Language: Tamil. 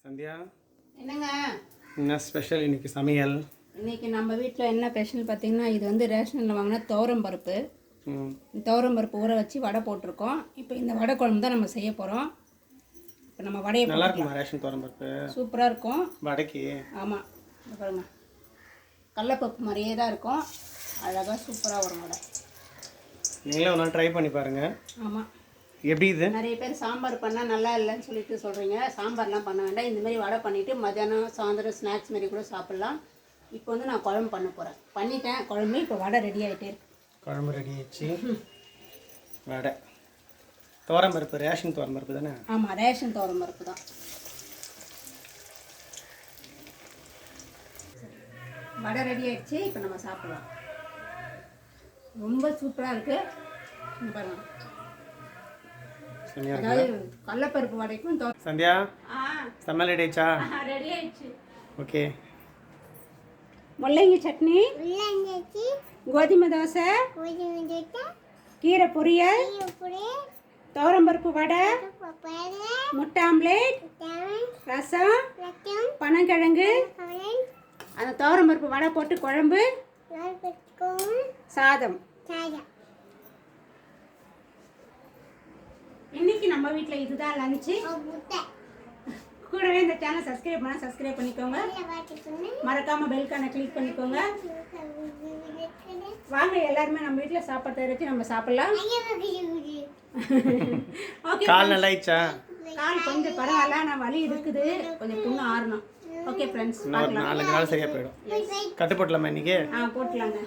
சந்தியா என்னங்க என்ன ஸ்பெஷல் இன்னைக்கு சமையல்? இன்னைக்கு நம்ம வீட்டில் என்ன ஸ்பெஷல் பார்த்தீங்கன்னா, இது வந்து ரேஷனில் வாங்கின துவரம் பருப்பு. துவரம் பருப்பு ஊற வச்சு வடை போட்டிருக்கோம். இப்போ இந்த வடை குழம்பு தான் நம்ம செய்ய போகிறோம். இப்போ நம்ம வடையை நல்லா இருக்குமா ரேஷன் துவரம் பருப்பு? சூப்பராக இருக்கும் வடைக்கு. ஆமாம், பாருங்க கடலைப்பருப்பு மாதிரியே தான் இருக்கும். அழகாக சூப்பராக வரும் வடை. நீங்களே ஒரு நாள் ட்ரை பண்ணி பாருங்கள். ஆமாம், எப்படி இது? நிறைய பேர் சாம்பார் பண்ணால் நல்லா இல்லைன்னு சொல்லிட்டு சொல்கிறீங்க. சாம்பார்லாம் பண்ண வேண்டாம், இந்தமாரி வடை பண்ணிவிட்டு மத்தியானம் சாயந்தரம் ஸ்நாக்ஸ் மாரி கூட சாப்பிட்லாம். இப்போ வந்து நான் குழம்பு பண்ண போகிறேன். பண்ணிட்டேன் குழம்பு, இப்போ வடை ரெடி ஆகிட்டே இருக்கு. குழம்பு ரெடி ஆயிடுச்சு. வடை துவரம் பருப்பு, ரேஷன் துவரம் பருப்பு தானே? ஆமாம், ரேஷன் துவரம் பருப்பு தான். வடை ரெடி ஆகிடுச்சு, இப்போ நம்ம சாப்பிட்லாம். ரொம்ப சூப்பராக இருக்குது பாருங்கள். அதாவது கடலைப்பருப்பு வடைக்கும் சந்தியா சமையல் ரெடி ஆயிடுச்சா? ரெடி ஆயிடுச்சு. ஓகே. முள்ளங்கி சட்னி, கோதுமை தோசை, கீரை பொரியல், துவரம்பருப்பு வடை, முட்டை ஆம்லேட், ரசம், பனங்கிழங்கு, அந்த துவரம்பருப்பு வடை போட்டு குழம்பு, சாதம். இன்னைக்கு நம்ம வீட்டில் இதுதான் லஞ்சு. கூடவே இந்த சேனல் சப்ஸ்கிரைப் பண்ணால் சப்ஸ்கிரைப் பண்ணிக்கோங்க, மறக்காமல் பெல்கானை கிளிக் பண்ணிக்கோங்க. வாங்க எல்லாருமே நம்ம வீட்டில் சாப்பாடு தயாரிச்சு நம்ம சாப்பிடலாம். ஓகே, கால் நல்லா ஆயிடுச்சா? கால் கொஞ்சம் பரவாயில்ல, நான் வலி இருக்குது, கொஞ்சம் புண்ணு ஆறணும். ஓகே ஃப்ரெண்ட்ஸ், இன்னும் ஒரு 4 நாள் சரியாக போயிடும். கட்டு போட்டலாமா இன்னைக்கு? போட்டலாங்க.